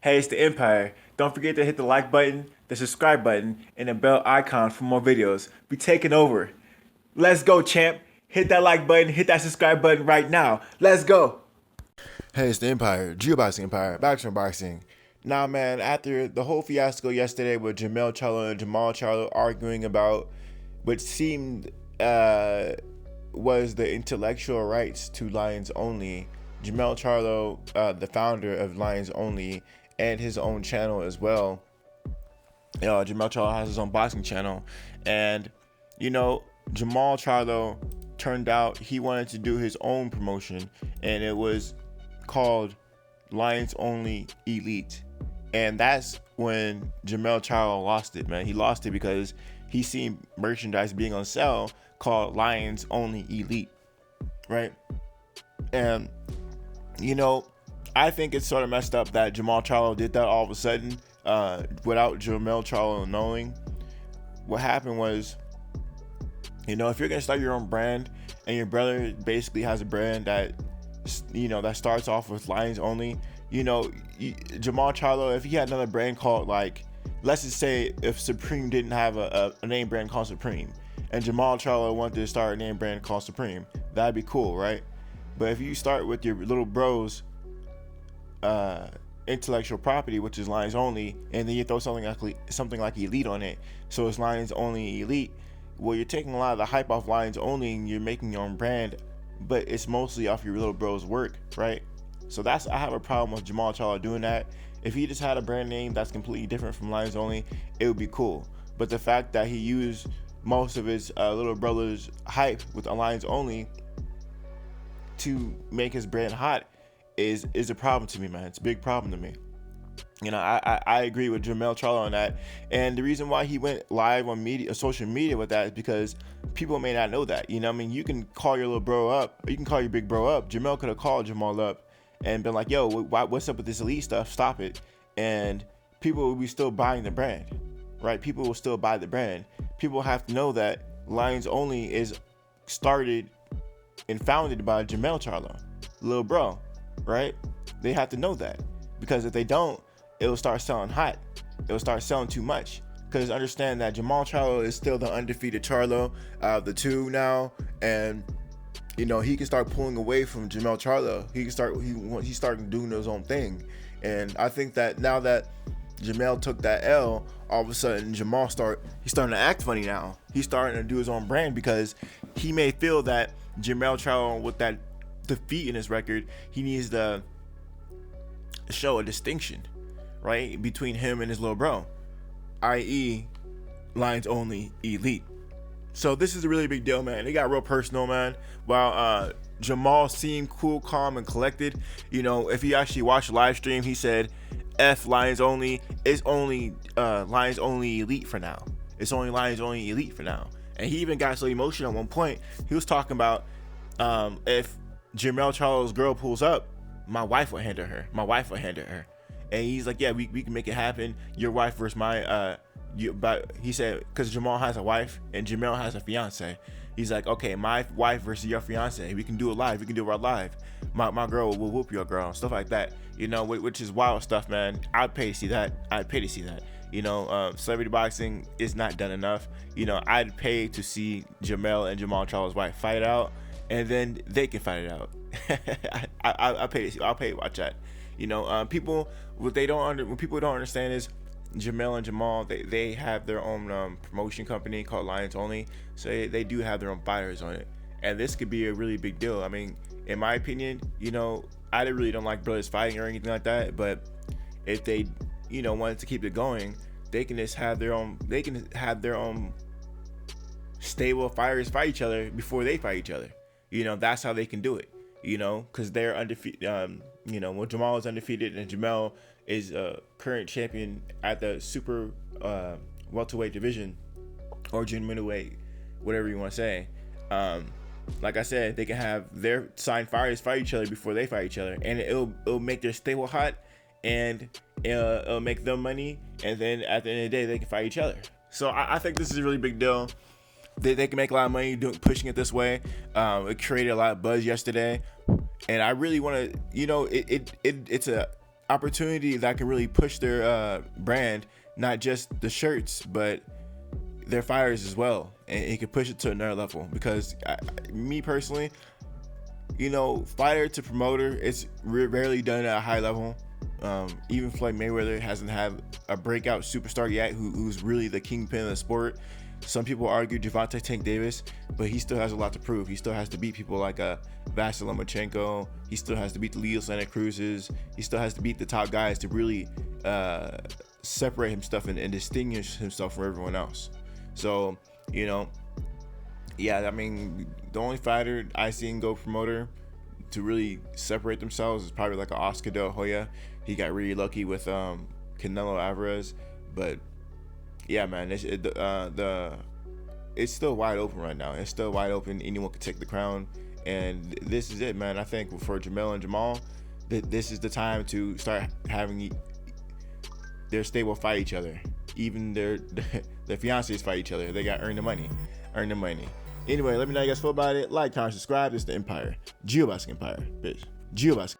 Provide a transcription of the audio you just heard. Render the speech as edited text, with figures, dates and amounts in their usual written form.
Hey, it's the Empire. Don't forget to hit the like button, the subscribe button, and the bell icon for more videos. We taking over. Let's go, champ. Hit that like button, hit that subscribe button right now. Let's go. Hey, it's the Empire, Geoboxing Empire, Backstream Boxing. Now, man, after the whole fiasco yesterday with Jamel Charlo and Jamal Charlo arguing about what seemed was the intellectual rights to Lions Only, Jamel Charlo, the founder of Lions Only, and his own channel as well. Jamal Charlo has his own boxing channel, and Jamal Charlo turned out he wanted to do his own promotion, and it was called Lions Only Elite. And that's when Jamel Charlo lost it, man. He lost it because he seen merchandise being on sale called Lions Only Elite, right? And I think it's sort of messed up that Jamal Charlo did that all of a sudden without Jamel Charlo knowing. What happened was, if you're gonna start your own brand and your brother basically has a brand that that starts off with Lions Only, Jamal Charlo, if he had another brand called, like, let's just say if Supreme didn't have a name brand called Supreme, and Jamal Charlo wanted to start a name brand called Supreme, that'd be cool, right? But if you start with your little bro's intellectual property, which is Lions Only, and then you throw something like Elite on it, so it's Lions Only Elite, well, you're taking a lot of the hype off Lions Only and you're making your own brand, but it's mostly off your little bro's work, right? So I have a problem with Jamal Charlo doing that. If he just had a brand name that's completely different from Lions Only, it would be cool. But the fact that he used most of his little brother's hype with Lions Only to make his brand hot is a problem to me, man. It's a big problem to me. I agree with Jamel Charlo on that. And the reason why he went live on social media with that is because people may not know that. You can call your little bro up, or you can call your big bro up. Jamel could have called Jamal up and been like, yo, what's up with this Elite stuff? Stop it. And people will be still buying the brand, right? People will still buy the brand. People have to know that Lions Only is started and founded by Jamel Charlo, little bro, right? They have to know that, because if they don't, it will start selling hot. It will start selling too much. Because understand that Jamal Charlo is still the undefeated Charlo out of the two now, and he can start pulling away from Jamel Charlo. He's starting doing his own thing, and I think that now that Jamel took that L, all of a sudden he's starting to act funny now. He's starting to do his own brand because he may feel that Jamel Charlo, with that defeat in his record, he needs to show a distinction, right, between him and his little bro, i.e. Lions Only Elite. So this is a really big deal, man. It got real personal, man. While Jamal seemed cool, calm, and collected, if you actually watch the live stream, he said, F Lions Only, it's only Lions Only Elite for now. It's only Lions Only Elite for now. And he even got so emotional at one point. He was talking about if Jamel Charlo's girl pulls up, my wife will handle her. And he's like, yeah, we can make it happen. Your wife versus my but he said, because Jamal has a wife and Jamel has a fiance. He's like, okay, my wife versus your fiance. We can do it live. We can do it live. My girl will whoop your girl, stuff like that. Which is wild stuff, man. I'd pay to see that. Celebrity boxing is not done enough. I'd pay to see Jamel and Jamal Charlo's wife fight out, and then they can fight it out. I'll pay to watch that. People, what people don't understand is Jamel and Jamal, they have their own promotion company called Lions Only, so they do have their own fighters on it, and this could be a really big deal. I mean, in my opinion, I really don't like brothers fighting or anything like that, but if they wanted to keep it going, they can just have their own stable of fighters fight each other before they fight each other. That's how they can do it, because they're undefeated. When Jamal is undefeated and Jamel is current champion at the super welterweight division, or junior middleweight, whatever you want to say. Like I said, they can have their signed fighters fight each other before they fight each other, and it'll make their stable hot, and it'll make them money, and then at the end of the day, they can fight each other. So I think this is a really big deal. They can make a lot of money pushing it this way. It created a lot of buzz yesterday, and I really want to, it's opportunity that can really push their brand, not just the shirts, but their fighters as well, and it could push it to another level. Because me personally, fighter to promoter, it's rarely done at a high level. Even Floyd Mayweather hasn't had a breakout superstar yet who's really the kingpin of the sport. Some people argue Gervonta Tank Davis, but he still has a lot to prove. He still has to beat people like Vasyl Lomachenko. He still has to beat the Leo Santa Cruzes. He still has to beat the top guys to really separate himself and distinguish himself from everyone else. So, yeah, I mean, the only fighter I see in Go promoter to really separate themselves is probably like an Oscar De La Hoya. He got really lucky with Canelo Alvarez, but yeah, man, it's still wide open right now. It's still wide open. Anyone can take the crown, and this is it, man. I think for Jermell and Jamal, this is the time to start having their stable fight each other. Even their fiancés fight each other. They got earn the money. Anyway, let me know how you guys feel about it. Like, comment, subscribe. This is the Empire. GeoBasket Empire, bitch. GeoBasket.